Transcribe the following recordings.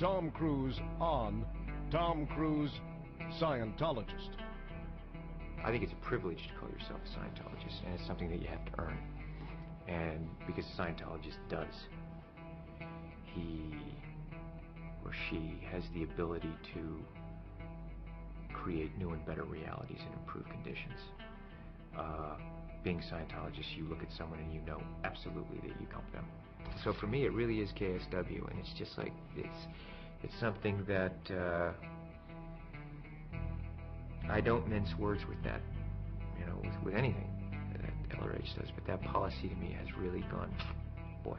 Tom Cruise on Tom Cruise Scientologist. I think it's a privilege to call yourself a Scientologist, and it's something that you have to earn. And because a Scientologist does, he or she has the ability to create new and better realities and improve conditions. Being a Scientologist, you look at someone and you know absolutely that you help them. So for me, it really is KSW, and it's just like, it's something that I don't mince words with that, you know, with anything that LRH does, but that policy to me has really gone, boy.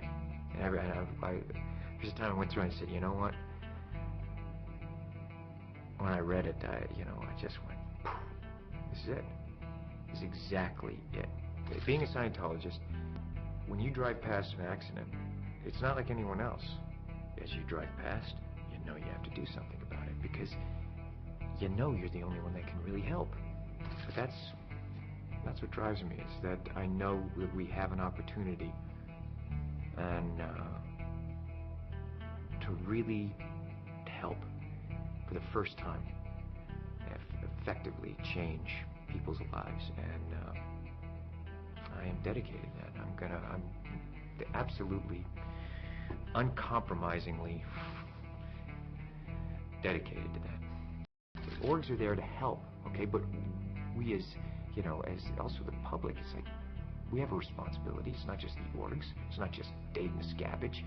And there's a time I went through and I said, you know what? When I read it, I just went, this is it. This is exactly it. Being a Scientologist, when you drive past an accident, it's not like anyone else. As you drive past, you know you have to do something about it, because you know you're the only one that can really help. But that's what drives me, is that I know that we have an opportunity and to really help for the first time, effectively change people's lives, and I am dedicated to that. I'm absolutely, uncompromisingly dedicated to that. The orgs are there to help, okay, but we as also the public, it's like, we have a responsibility. It's not just the orgs, it's not just Dave Miscavige,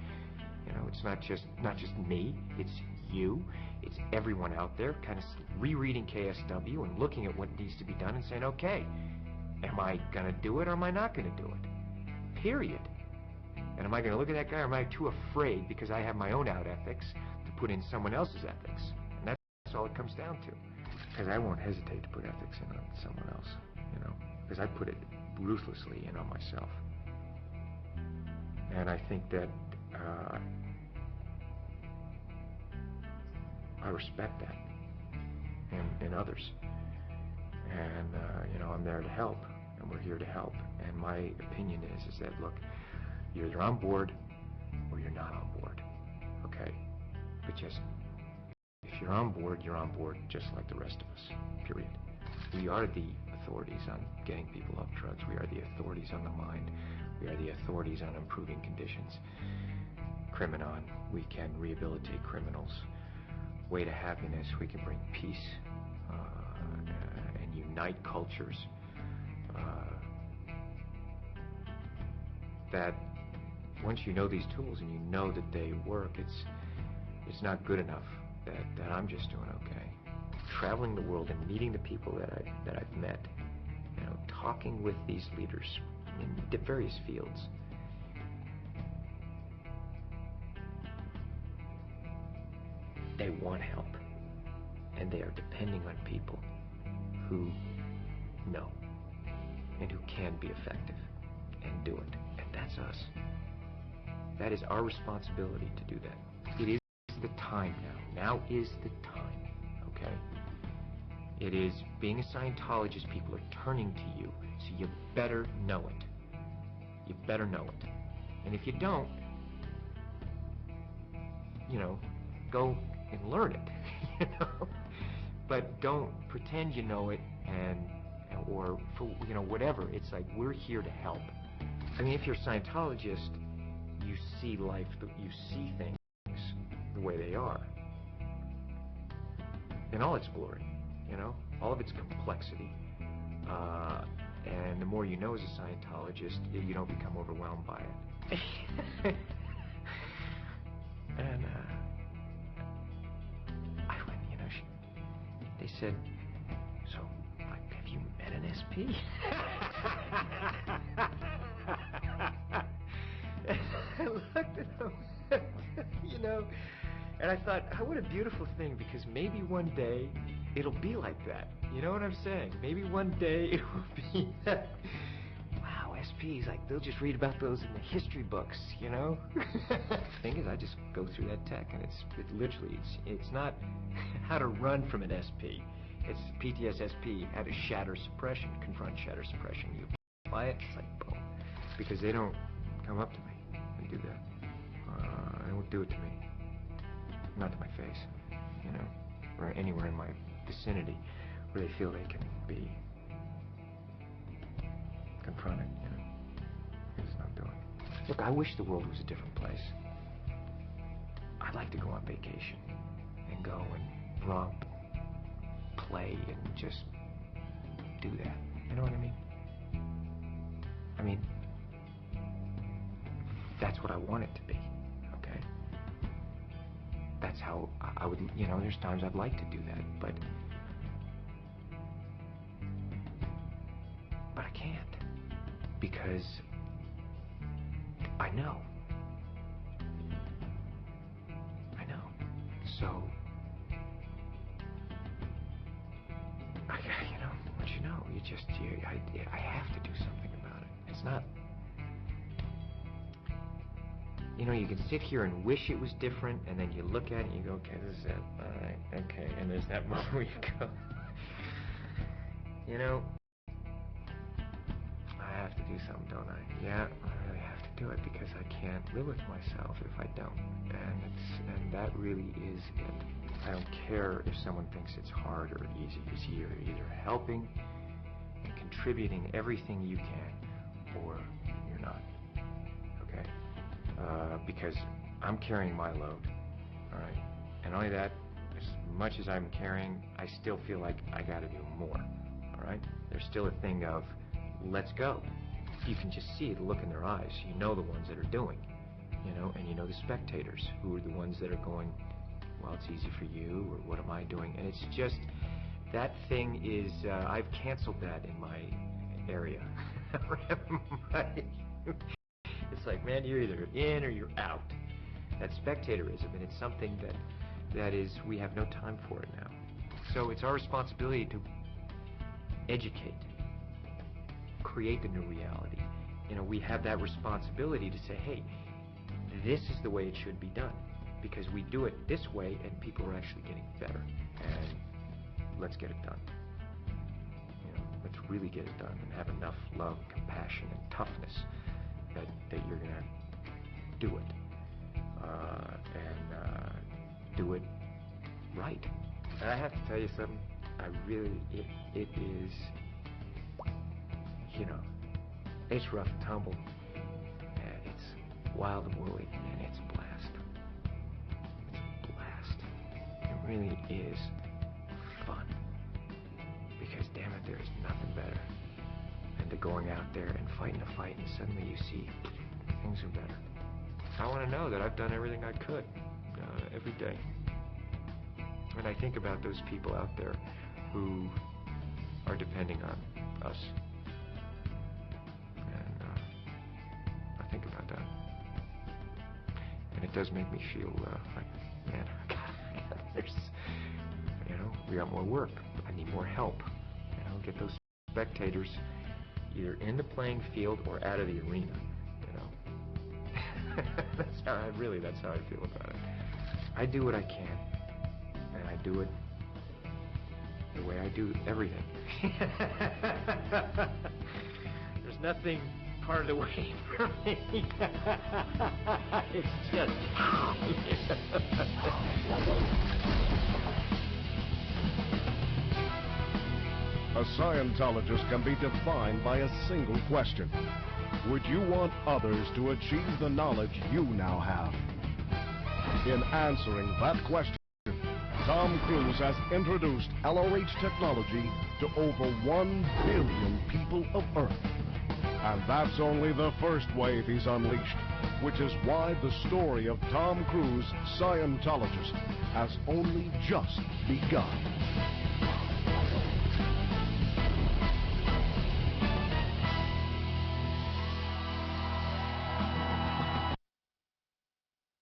it's not just me, it's you, it's everyone out there kind of rereading KSW and looking at what needs to be done and saying, okay, am I gonna do it or am I not gonna do it? Period. And am I gonna look at that guy, or am I too afraid because I have my own out ethics to put in someone else's ethics? And that's all it comes down to. Because I won't hesitate to put ethics in on someone else, because I put it ruthlessly in on myself. And I think that I respect that in others. And I'm there to help, and we're here to help. And my opinion is that, look, you're either on board or you're not on board, okay? But just, if you're on board just like the rest of us, period. We are the authorities on getting people off drugs. We are the authorities on the mind. We are the authorities on improving conditions. Criminon, we can rehabilitate criminals. Way to Happiness, we can bring peace and unite cultures. That once you know these tools and you know that they work, it's not good enough that I'm just doing okay. Traveling the world and meeting the people that I've met, talking with these leaders in various fields. They want help, and they are depending on people who know and who can be effective and do it. And that's us. That is our responsibility to do that. It is the time now. Now is the time, okay? It is, being a Scientologist, people are turning to you, so you better know it. You better know it. And if you don't, go and learn it, But don't pretend you know it or for, whatever. It's like, we're here to help. I mean, if you're a Scientologist, you see life, you see things the way they are. In all its glory, all of its complexity. And the more you know as a Scientologist, you don't become overwhelmed by it. And I went, they said, so, like, have you met an SP? And I looked at them, and I thought, oh, what a beautiful thing, because maybe one day it'll be like that. You know what I'm saying? Maybe one day it will be that. Wow, SPs, like, they'll just read about those in the history books, The thing is, I just go through that tech, and it's not how to run from an SP. It's PTSSP, how to shatter suppression, confront shatter suppression. You apply it, it's like, boom. Because they don't come up to me and do that. They won't do it to me. not to my face, you know, or anywhere in my vicinity where they feel they can be confronted, you know. It's not doing. Look, I wish the world was a different place. I'd like to go on vacation and go and romp, play, and just do that. You know what I mean? I mean, that's what I want it to be, okay? That's how I would, you know, there's times I'd like to do that, but I can't, because I know. So, you know, what you know, I have to do something about it. It's not, you know, you can sit here and wish it was different, and then you look at it and you go, okay, this is it, all right, okay, and there's that moment where you go, you know, I have to do something, don't I? Yeah, I really have to do it, because I can't live with myself if I don't, and that really is it. I don't care if someone thinks it's hard or easy. You're either helping and contributing everything you can, or you're not, okay? Because I'm carrying my load, all right? And only that, as much as I'm carrying, I still feel like I gotta do more, all right? There's still a thing of, let's go. You can just see the look in their eyes. You know the ones that are doing, you know, and you know the spectators who are the ones that are going, well, it's easy for you, or what am I doing? And it's just, that thing is, I've canceled that in my area. It's like, man, you're either in or you're out. That spectatorism, and it's something that is, we have no time for it now. So it's our responsibility to educate, create the new reality. You know, we have that responsibility to say, hey, this is the way it should be done, because we do it this way and people are actually getting better, and let's get it done. You know, let's really get it done and have enough love, compassion, and toughness that you're gonna do it, and do it right. And I have to tell you something, I really, it is, you know, it's rough and tumble, and it's wild and woolly, and it's a blast. It's a blast. It really is fun, because damn it, there's nothing better than to going out there and fighting a fight, and suddenly you see things are better. I want to know that I've done everything I could every day. And I think about those people out there who are depending on us. And I think about that. And it does make me feel like, man, there's, you know, we got more work. I need more help. You know, get those spectators either in the playing field or out of the arena. You know, that's how I feel about it. I do what I can, and I do it the way I do everything. There's nothing part of the way for me. It's just... A Scientologist can be defined by a single question. Would you want others to achieve the knowledge you now have? In answering that question, Tom Cruise has introduced LOH technology to over 1 billion people of Earth. And that's only the first wave he's unleashed, which is why the story of Tom Cruise, Scientologist, has only just begun.